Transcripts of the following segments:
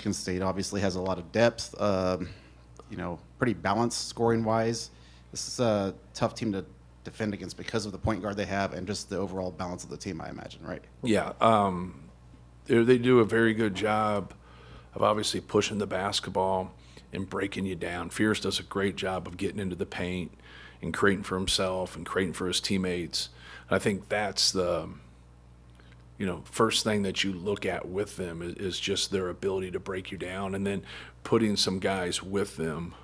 Michigan State obviously has a lot of depth, pretty balanced scoring-wise. This is a tough team to defend against because of the point guard they have and just the overall balance of the team, I imagine, right? Yeah, they do a very good job of obviously pushing the basketball and breaking you down. Fierce does a great job of getting into the paint and creating for himself and creating for his teammates. And I think that's the first thing that you look at with them is just their ability to break you down, and then putting some guys with them.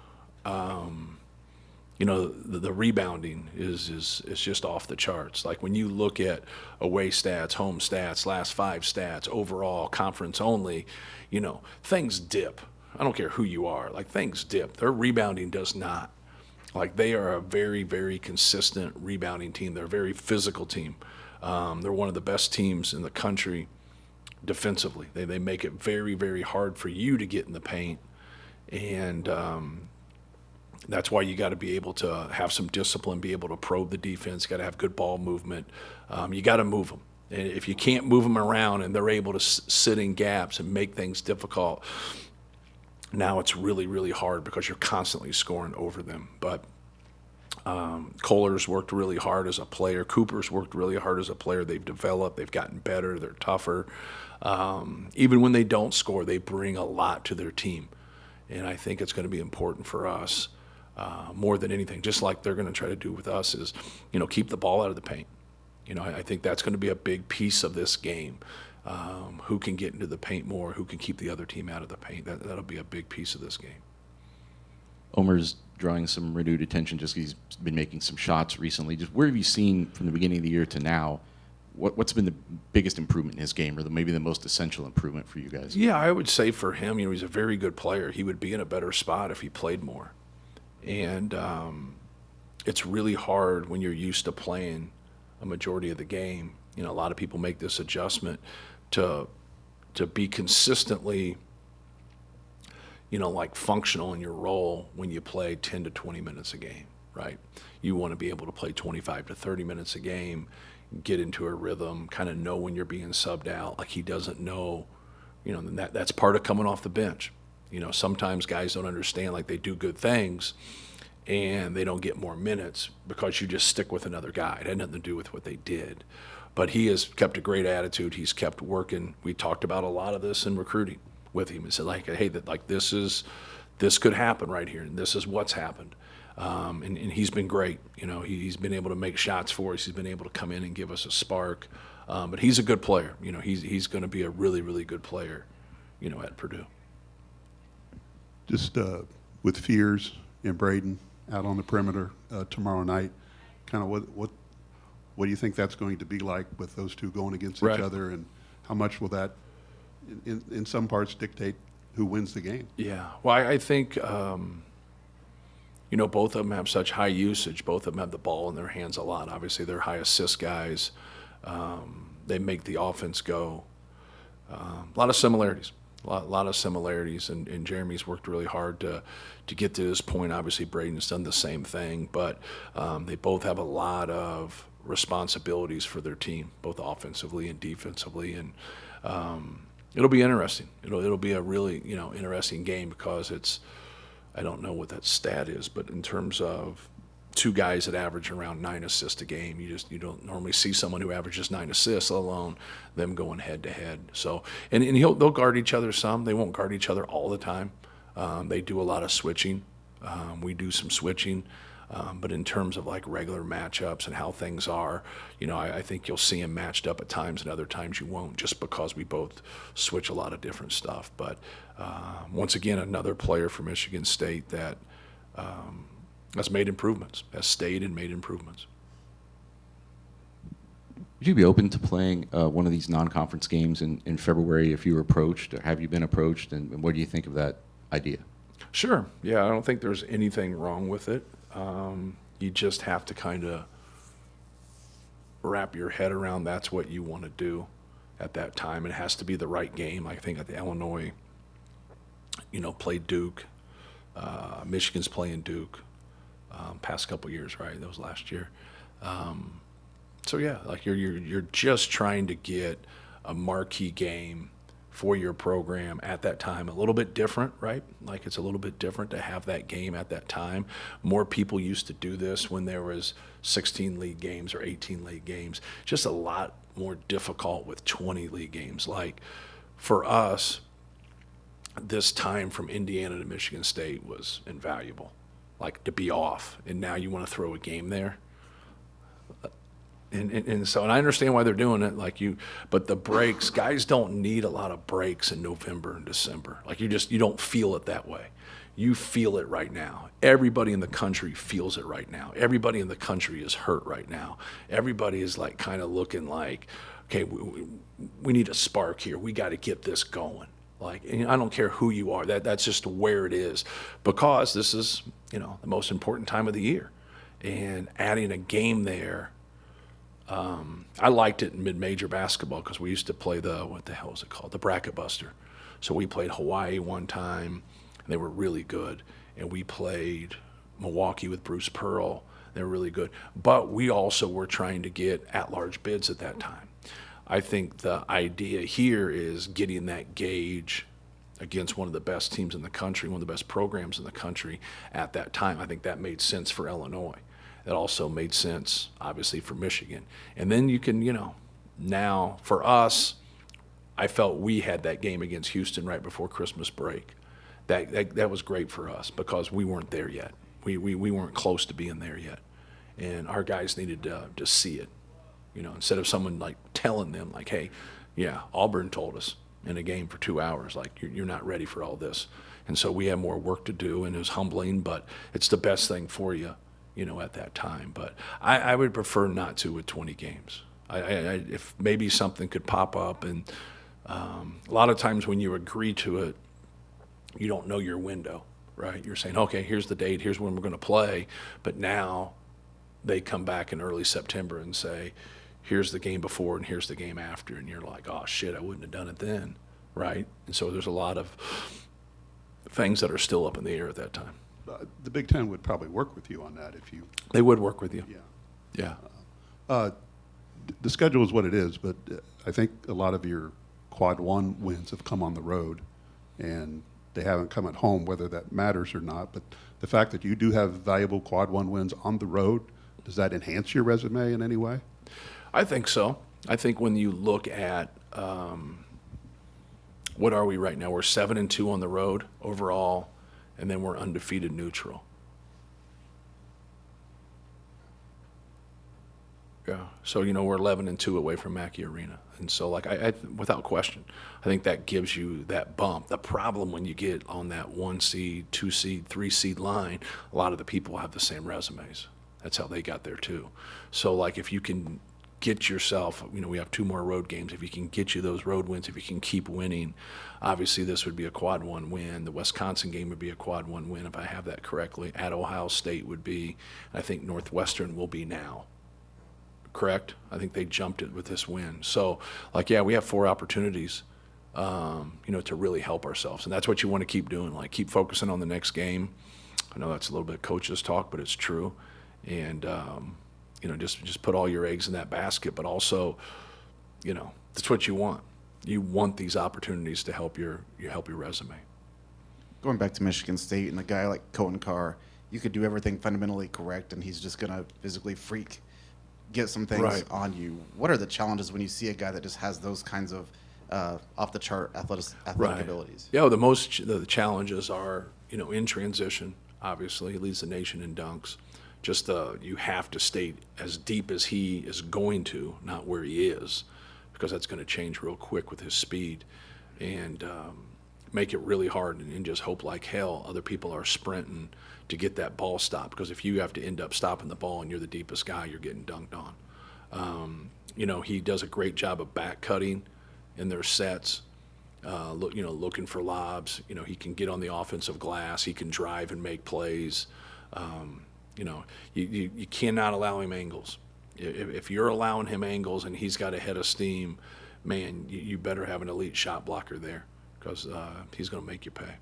The rebounding is just off the charts. Like when you look at away stats, home stats, last 5 stats, overall, conference only, things dip. I don't care who you are. Like things dip. Their rebounding does not. Like they are a very, very consistent rebounding team. They're a very physical team. They're one of the best teams in the country defensively. They make it very, very hard for you to get in the paint. And that's why you got to be able to have some discipline, be able to probe the defense, got to have good ball movement. You got to move them. And if you can't move them around and they're able to sit in gaps and make things difficult, now it's really, really hard because you're constantly scoring over them. But Kohler's worked really hard as a player. Cooper's worked really hard as a player. They've developed. They've gotten better. They're tougher. Even when they don't score, they bring a lot to their team. And I think it's going to be important for us more than anything, just like they're going to try to do with us, is, keep the ball out of the paint. I think that's going to be a big piece of this game. Who can get into the paint more, who can keep the other team out of the paint. That'll be a big piece of this game. Omer's drawing some renewed attention just because he's been making some shots recently. Just where have you seen from the beginning of the year to now, what's been the biggest improvement in his game, or maybe the most essential improvement for you guys? Yeah, I would say for him, he's a very good player. He would be in a better spot if he played more. And it's really hard when you're used to playing a majority of the game. A lot of people make this adjustment to be consistently, functional in your role when you play 10 to 20 minutes a game, right? You want to be able to play 25 to 30 minutes a game, get into a rhythm, kind of know when you're being subbed out. Like he doesn't know, that's part of coming off the bench. Sometimes guys don't understand, like they do good things and they don't get more minutes because you just stick with another guy. It had nothing to do with what they did. But he has kept a great attitude. He's kept working. We talked about a lot of this in recruiting with him and said, hey, this could happen right here, and this is what's happened. And he's been great. He's been able to make shots for us. He's been able to come in and give us a spark. But he's a good player. He's going to be a really, really good player, at Purdue. Just with Fears and Braden out on the perimeter tomorrow night, kind of what do you think that's going to be like with those two going against each other, and how much will that, in some parts, dictate who wins the game? Yeah, well, I think both of them have such high usage. Both of them have the ball in their hands a lot. Obviously, they're high assist guys. They make the offense go. A lot of similarities. A lot of similarities, and Jeremy's worked really hard to get to this point. Obviously, Braden's done the same thing, but they both have a lot of responsibilities for their team, both offensively and defensively, and it'll be interesting. It'll be a really interesting game because I don't know what that stat is, but in terms of two guys that average around 9 assists a game, you don't normally see someone who averages 9 assists, let alone them going head to head. So and they'll guard each other some. They won't guard each other all the time. They do a lot of switching. We do some switching. But in terms of like regular matchups and how things are, I think you'll see them matched up at times and other times you won't, just because we both switch a lot of different stuff. But once again, another player for Michigan State that has made improvements, has stayed and made improvements. Would you be open to playing one of these non-conference games in February if you were approached, or have you been approached, and what do you think of that idea? Sure. Yeah, I don't think there's anything wrong with it. You just have to kind of wrap your head around that's what you want to do at that time. It has to be the right game. I think at the Illinois, played Duke. Michigan's playing Duke. Past couple years, right? That was last year. So yeah, like you're just trying to get a marquee game for your program at that time. A little bit different, right? Like it's a little bit different to have that game at that time. More people used to do this when there was 16 league games or 18 league games. Just a lot more difficult with 20 league games. Like for us, this time from Indiana to Michigan State was invaluable. Like to be off, and now you want to throw a game there. And so I understand why they're doing it, but the breaks, guys don't need a lot of breaks in November and December. Like you don't feel it that way. You feel it right now. Everybody in the country feels it right now. Everybody in the country is hurt right now. Everybody is like kind of looking like, okay, we need a spark here. We got to get this going. Like, and I don't care who you are. That's just where it is, because this is, the most important time of the year, and adding a game there. I liked it in mid-major basketball because we used to play what the hell is it called? The Bracket Buster. So we played Hawaii one time, and they were really good. And we played Milwaukee with Bruce Pearl. They were really good. But we also were trying to get at-large bids at that time. I think the idea here is getting that gauge against one of the best teams in the country, one of the best programs in the country at that time. I think that made sense for Illinois. It also made sense, obviously, for Michigan. And then you can, now for us, I felt we had that game against Houston right before Christmas break. That was great for us because we weren't there yet. We weren't close to being there yet. And our guys needed to see it, instead of someone like telling them like, hey, yeah, Auburn told us in a game for 2 hours, like you're not ready for all this. And so we had more work to do, and it was humbling, but it's the best thing for you. At that time. But I would prefer not to with 20 games. If maybe something could pop up, and a lot of times when you agree to it, you don't know your window, right? You're saying, okay, here's the date, here's when we're going to play, but now they come back in early September and say, here's the game before and here's the game after, and you're like, oh shit, I wouldn't have done it then, right? And so there's a lot of things that are still up in the air at that time. The Big Ten would probably work with you on that if you. They would work with you. Yeah. Yeah. The schedule is what it is, but I think a lot of your quad one wins have come on the road, and they haven't come at home, whether that matters or not. But the fact that you do have valuable quad one wins on the road, does that enhance your resume in any way? I think so. I think when you look at what are we right now? We're 7-2 on the road overall. And then we're undefeated neutral. Yeah. So, we're 11-2 away from Mackey Arena. And so, I without question, I think that gives you that bump. The problem when you get on that 1 seed, 2 seed, 3 seed line, a lot of the people have the same resumes. That's how they got there too. So, if you can get yourself, we have 2 more road games. If you can get you those road wins, if you can keep winning, obviously this would be a quad one win. The Wisconsin game would be a quad one win if I have that correctly. At Ohio State would be, I think Northwestern will be now. Correct? I think they jumped it with this win. So, we have 4 opportunities, to really help ourselves. And that's what you want to keep doing. Keep focusing on the next game. I know that's a little bit coach's talk, but it's true. And, just put all your eggs in that basket, but also, that's what you want. You want these opportunities to help your resume. Going back to Michigan State and a guy like Cohen Carr, you could do everything fundamentally correct, and he's just going to physically get some things on you. What are the challenges when you see a guy that just has those kinds of off-the-chart athletic abilities? Yeah, the challenges are, in transition, obviously. He leads the nation in dunks. Just you have to stay as deep as he is going to, not where he is, because that's going to change real quick with his speed, and make it really hard and just hope like hell other people are sprinting to get that ball stopped, because if you have to end up stopping the ball and you're the deepest guy, you're getting dunked on. He does a great job of back cutting in their sets, looking for lobs. He can get on the offensive glass. He can drive and make plays. You cannot allow him angles. If you're allowing him angles and he's got a head of steam, man, you better have an elite shot blocker there, because he's going to make you pay.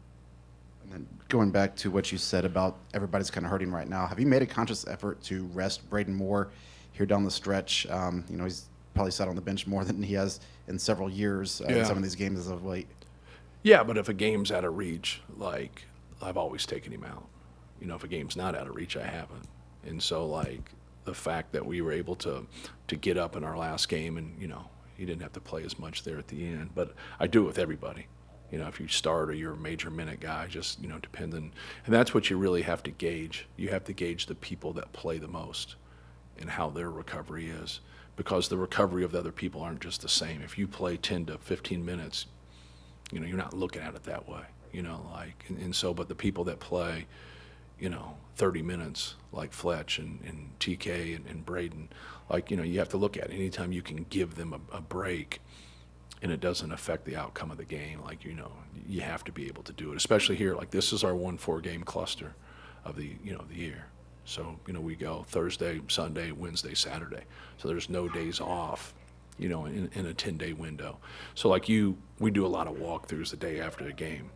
And then going back to what you said about everybody's kind of hurting right now, have you made a conscious effort to rest Braden Moore here down the stretch? He's probably sat on the bench more than he has in several years in some of these games as of late. Yeah, but if a game's out of reach, like, I've always taken him out. You know, if a game's not out of reach, I haven't. And so, like, the fact that we were able to get up in our last game and, you know, he didn't have to play as much there at the end. But I do it with everybody. You know, if you start or you're a major minute guy, just, you know, depending. And that's what you really have to gauge. You have to gauge the people that play the most and how their recovery is, because the recovery of the other people aren't just the same. If you play 10 to 15 minutes, you know, you're not looking at it that way, you know, like, and so, but the people that play, you know, 30 minutes, like Fletch and TK and Braden, like, you know, you have to look at it. Anytime you can give them a break and it doesn't affect the outcome of the game, like, you know, you have to be able to do it, especially here. Like, this is our 1-4 game cluster of the, you know, the year. So, you know, we go Thursday, Sunday, Wednesday, Saturday. So there's no days off, you know, in a 10-day window. So, like, we do a lot of walkthroughs the day after the game.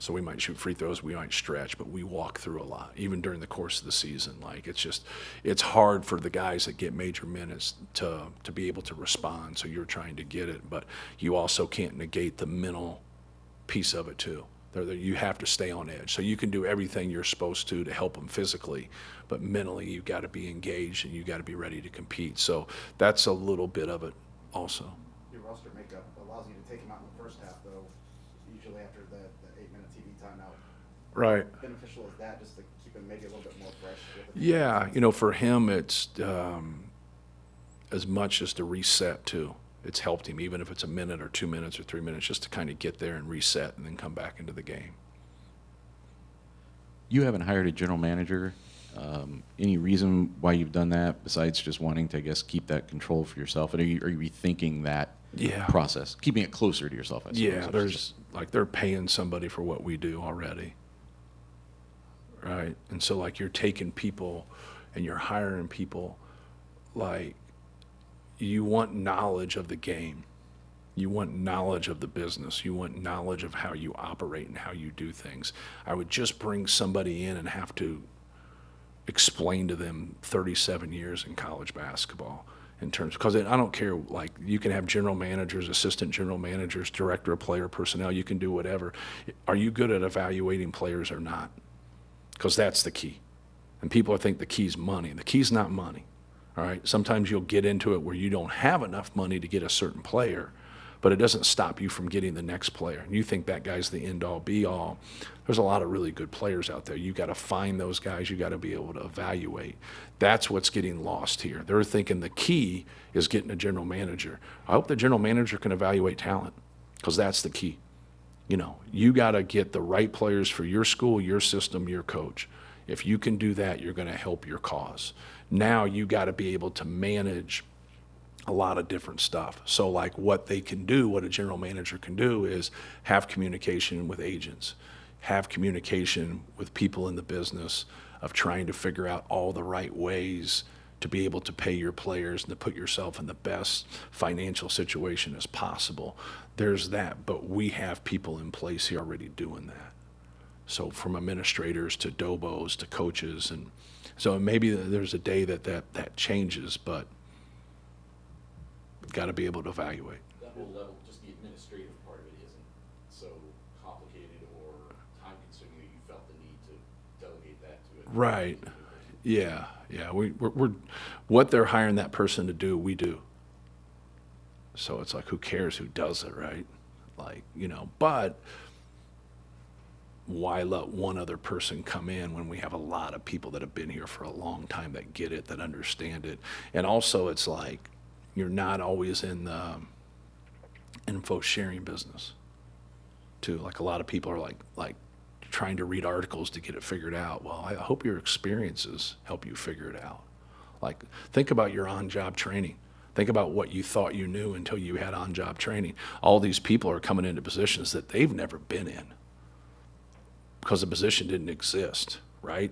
So we might shoot free throws, we might stretch, but we walk through a lot, even during the course of the season. Like, it's hard for the guys that get major minutes to be able to respond, so you're trying to get it, but you also can't negate the mental piece of it too. You have to stay on edge. So you can do everything you're supposed to help them physically, but mentally you've got to be engaged and you've got to be ready to compete. So that's a little bit of it also. Your roster makeup allows you to take him out in the first half, though, usually after the 8-minute TV timeout. Right. How beneficial is that, just to keep him maybe a little bit more fresh? Yeah, you know, for him, it's as much as to reset too. It's helped him, even if it's a minute or 2 minutes or 3 minutes, just to kind of get there and reset and then come back into the game. You haven't hired a general manager. Any reason why you've done that besides just wanting to, I guess, keep that control for yourself? And are you rethinking that process, keeping it closer to yourself? I suppose. Yeah, there's like, they're paying somebody for what we do already, right? And so, like, you're taking people and you're hiring people, like, you want knowledge of the game. You want knowledge of the business. You want knowledge of how you operate and how you do things. I would just bring somebody in and have to explain to them 37 years in college basketball in terms, because I don't care, like, you can have general managers, assistant general managers, director of player personnel, you can do whatever. Are you good at evaluating players or not? Because that's the key. And people think the key's money. The key's not money. All right, sometimes you'll get into it where you don't have enough money to get a certain player, but it doesn't stop you from getting the next player. And you think that guy's the end-all, be-all. There's a lot of really good players out there. You got to find those guys. You got to be able to evaluate. That's what's getting lost here. They're thinking the key is getting a general manager. I hope the general manager can evaluate talent, because that's the key. You know, you got to get the right players for your school, your system, your coach. If you can do that, you're going to help your cause. Now you got to be able to manage a lot of different stuff. So, like, what they can do, what a general manager can do, is have communication with agents, have communication with people in the business of trying to figure out all the right ways to be able to pay your players and to put yourself in the best financial situation as possible. There's that, but we have people in place here already doing that. So from administrators to dobos to coaches, and so maybe there's a day that changes, but got to be able to evaluate. That whole level, just the administrative part of it isn't so complicated or time-consuming that you felt the need to delegate that to it. Right. Yeah. We're what they're hiring that person to do, we do. So it's like, who cares who does it, right? Like, you know, but why let one other person come in when we have a lot of people that have been here for a long time that get it, that understand it? And also, it's like, you're not always in the info sharing business too. Like, a lot of people are like trying to read articles to get it figured out. Well, I hope your experiences help you figure it out. Like, think about your on-job training. Think about what you thought you knew until you had on-job training. All these people are coming into positions that they've never been in because the position didn't exist, right?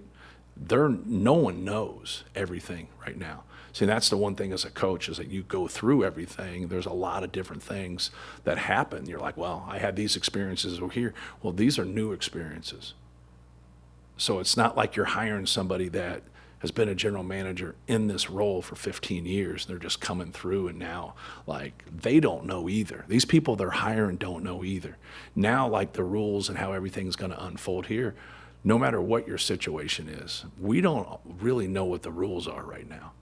No one knows everything right now. See, that's the one thing as a coach, is that you go through everything. There's a lot of different things that happen. You're like, well, I had these experiences over here. Well, these are new experiences. So it's not like you're hiring somebody that has been a general manager in this role for 15 years. They're just coming through, and now, like, they don't know either. These people they're hiring don't know either. Now, like, the rules and how everything's going to unfold here, no matter what your situation is, we don't really know what the rules are right now.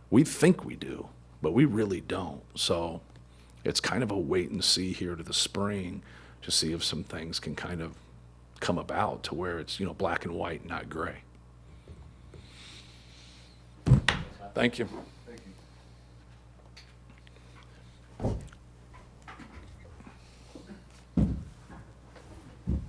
We think we do, but we really don't. So it's kind of a wait and see here to the spring to see if some things can kind of come about to where it's, black and white, not gray. Thank you.